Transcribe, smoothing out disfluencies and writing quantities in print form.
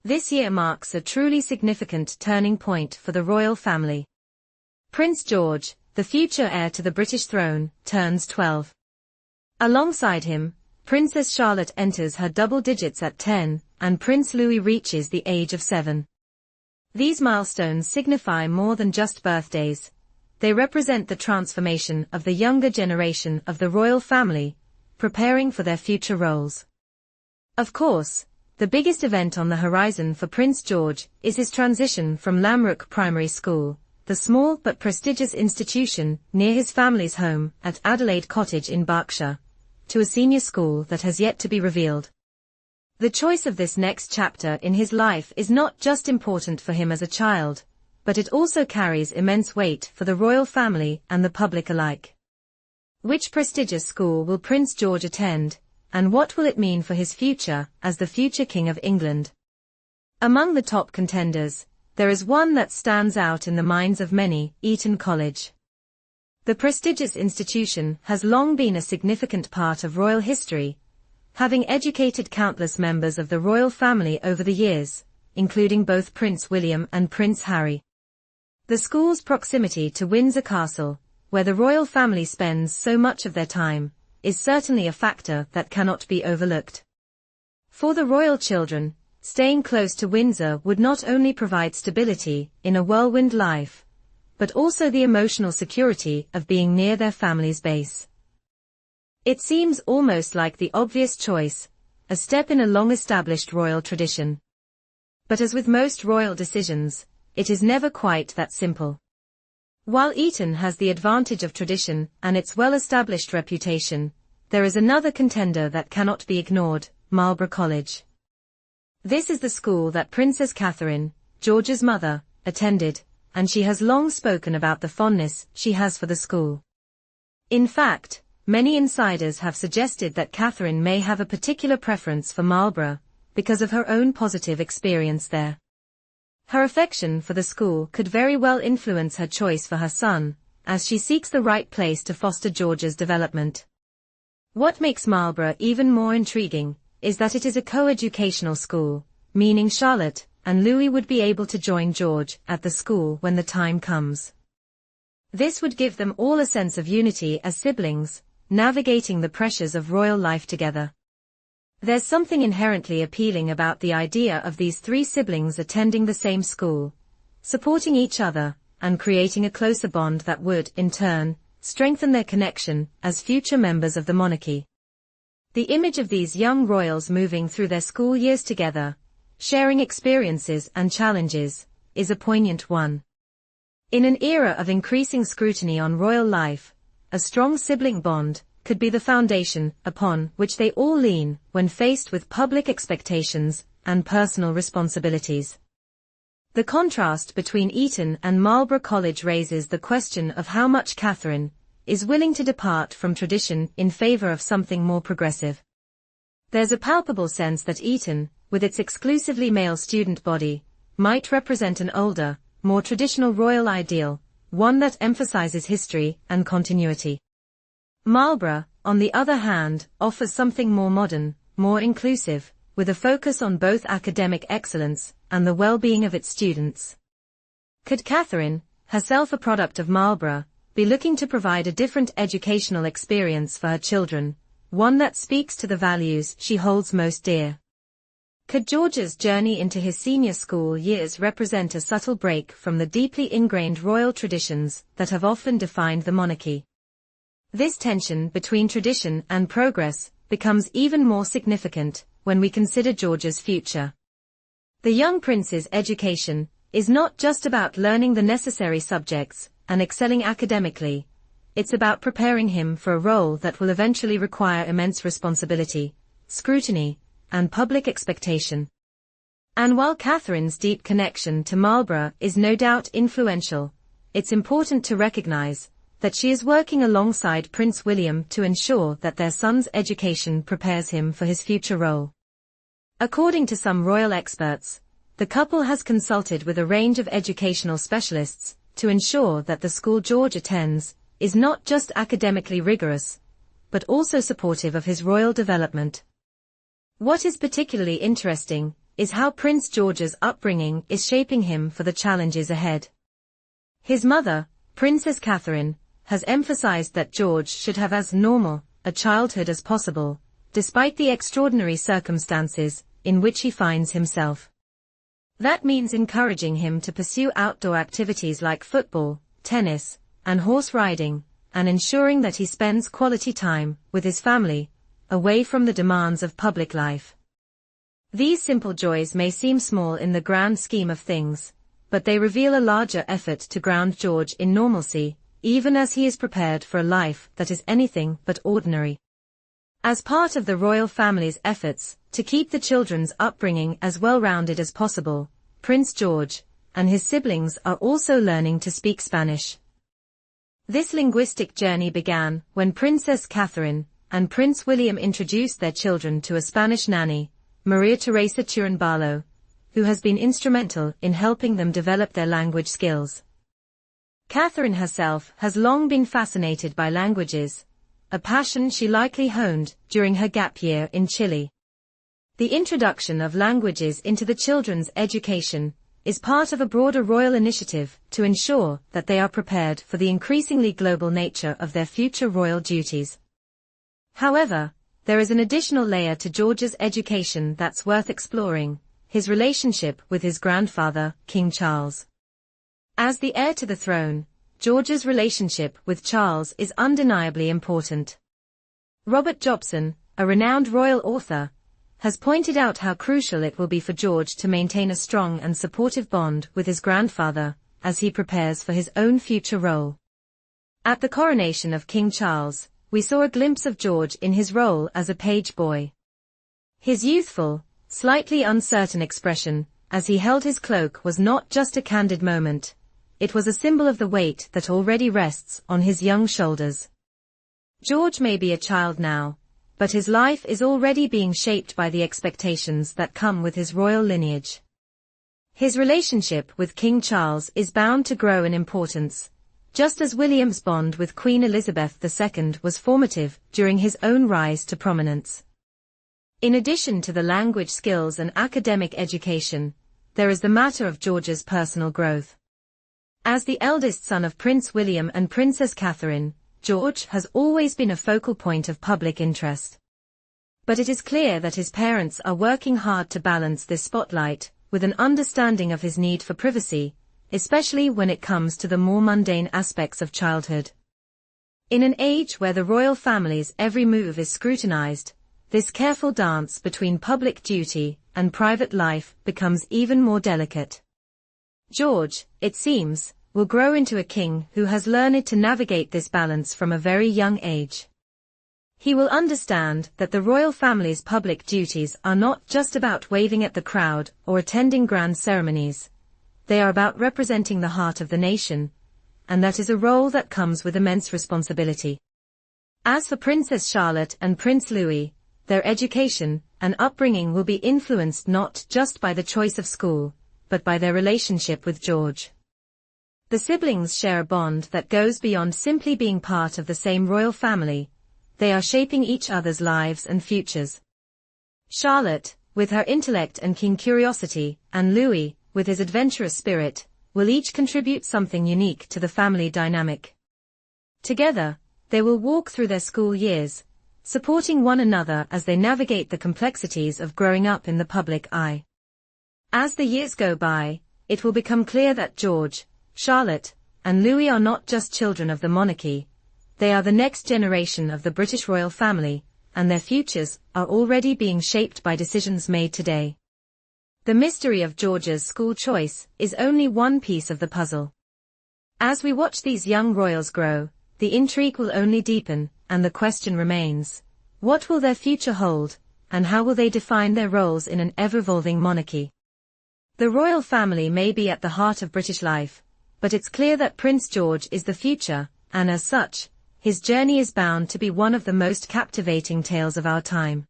This year marks a truly significant turning point for the royal family. Prince George, the future heir to the British throne, turns 12. Alongside him, Princess Charlotte enters her double digits at 10, and Prince Louis reaches the age of 7. These milestones signify more than just birthdays. They represent the transformation of the younger generation of the royal family, preparing for their future roles. Of course, the biggest event on the horizon for Prince George is his transition from Lamrook Primary School, the small but prestigious institution near his family's home at Adelaide Cottage in Berkshire, to a senior school that has yet to be revealed. The choice of this next chapter in his life is not just important for him as a child, but it also carries immense weight for the royal family and the public alike. Which prestigious school will Prince George attend, and what will it mean for his future as the future King of England? Among the top contenders, there is one that stands out in the minds of many: Eton College. The prestigious institution has long been a significant part of royal history, having educated countless members of the royal family over the years, including both Prince William and Prince Harry. The school's proximity to Windsor Castle, where the royal family spends so much of their time, is certainly a factor that cannot be overlooked. For the royal children, staying close to Windsor would not only provide stability in a whirlwind life, but also the emotional security of being near their family's base. It seems almost like the obvious choice, a step in a long-established royal tradition. But as with most royal decisions, it is never quite that simple. While Eton has the advantage of tradition and its well-established reputation, there is another contender that cannot be ignored: Marlborough College. This is the school that Princess Catherine, George's mother, attended, and she has long spoken about the fondness she has for the school. In fact, many insiders have suggested that Catherine may have a particular preference for Marlborough, because of her own positive experience there. Her affection for the school could very well influence her choice for her son, as she seeks the right place to foster George's development. What makes Marlborough even more intriguing is that it is a co-educational school, meaning Charlotte and Louis would be able to join George at the school when the time comes. This would give them all a sense of unity as siblings, navigating the pressures of royal life together. There's something inherently appealing about the idea of these three siblings attending the same school, supporting each other, and creating a closer bond that would, in turn, strengthen their connection as future members of the monarchy. The image of these young royals moving through their school years together, sharing experiences and challenges, is a poignant one. In an era of increasing scrutiny on royal life, a strong sibling bond could be the foundation upon which they all lean when faced with public expectations and personal responsibilities. The contrast between Eton and Marlborough College raises the question of how much Catherine is willing to depart from tradition in favor of something more progressive. There's a palpable sense that Eton, with its exclusively male student body, might represent an older, more traditional royal ideal, one that emphasizes history and continuity. Marlborough, on the other hand, offers something more modern, more inclusive, with a focus on both academic excellence and the well-being of its students. Could Catherine, herself a product of Marlborough, be looking to provide a different educational experience for her children, one that speaks to the values she holds most dear? Could George's journey into his senior school years represent a subtle break from the deeply ingrained royal traditions that have often defined the monarchy? This tension between tradition and progress becomes even more significant when we consider George's future. The young prince's education is not just about learning the necessary subjects and excelling academically, it's about preparing him for a role that will eventually require immense responsibility, scrutiny, and public expectation. And while Catherine's deep connection to Marlborough is no doubt influential, it's important to recognize that she is working alongside Prince William to ensure that their son's education prepares him for his future role. According to some royal experts, the couple has consulted with a range of educational specialists to ensure that the school George attends is not just academically rigorous, but also supportive of his royal development. What is particularly interesting is how Prince George's upbringing is shaping him for the challenges ahead. His mother, Princess Catherine, has emphasized that George should have as normal a childhood as possible, despite the extraordinary circumstances in which he finds himself. That means encouraging him to pursue outdoor activities like football, tennis, and horse riding, and ensuring that he spends quality time with his family, away from the demands of public life. These simple joys may seem small in the grand scheme of things, but they reveal a larger effort to ground George in normalcy, even as he is prepared for a life that is anything but ordinary. As part of the royal family's efforts to keep the children's upbringing as well-rounded as possible, Prince George and his siblings are also learning to speak Spanish. This linguistic journey began when Princess Catherine and Prince William introduced their children to a Spanish nanny, Maria Teresa Turunbalo, who has been instrumental in helping them develop their language skills. Catherine herself has long been fascinated by languages, a passion she likely honed during her gap year in Chile. The introduction of languages into the children's education is part of a broader royal initiative to ensure that they are prepared for the increasingly global nature of their future royal duties. However, there is an additional layer to George's education that's worth exploring: his relationship with his grandfather, King Charles. As the heir to the throne, George's relationship with Charles is undeniably important. Robert Jobson, a renowned royal author, has pointed out how crucial it will be for George to maintain a strong and supportive bond with his grandfather as he prepares for his own future role. At the coronation of King Charles, we saw a glimpse of George in his role as a page boy. His youthful, slightly uncertain expression as he held his cloak was not just a candid moment. It was a symbol of the weight that already rests on his young shoulders. George may be a child now, but his life is already being shaped by the expectations that come with his royal lineage. His relationship with King Charles is bound to grow in importance, just as William's bond with Queen Elizabeth II was formative during his own rise to prominence. In addition to the language skills and academic education, there is the matter of George's personal growth. As the eldest son of Prince William and Princess Catherine, George has always been a focal point of public interest. But it is clear that his parents are working hard to balance this spotlight with an understanding of his need for privacy, especially when it comes to the more mundane aspects of childhood. In an age where the royal family's every move is scrutinized, this careful dance between public duty and private life becomes even more delicate. George, it seems, will grow into a king who has learned to navigate this balance from a very young age. He will understand that the royal family's public duties are not just about waving at the crowd or attending grand ceremonies. They are about representing the heart of the nation, and that is a role that comes with immense responsibility. As for Princess Charlotte and Prince Louis, their education and upbringing will be influenced not just by the choice of school, but by their relationship with George. The siblings share a bond that goes beyond simply being part of the same royal family. They are shaping each other's lives and futures. Charlotte, with her intellect and keen curiosity, and Louis, with his adventurous spirit, will each contribute something unique to the family dynamic. Together, they will walk through their school years, supporting one another as they navigate the complexities of growing up in the public eye. As the years go by, it will become clear that George, Charlotte, and Louis are not just children of the monarchy. They are the next generation of the British royal family, and their futures are already being shaped by decisions made today. The mystery of George's school choice is only one piece of the puzzle. As we watch these young royals grow, the intrigue will only deepen, and the question remains: what will their future hold, and how will they define their roles in an ever-evolving monarchy? The royal family may be at the heart of British life, but it's clear that Prince George is the future, and as such, his journey is bound to be one of the most captivating tales of our time.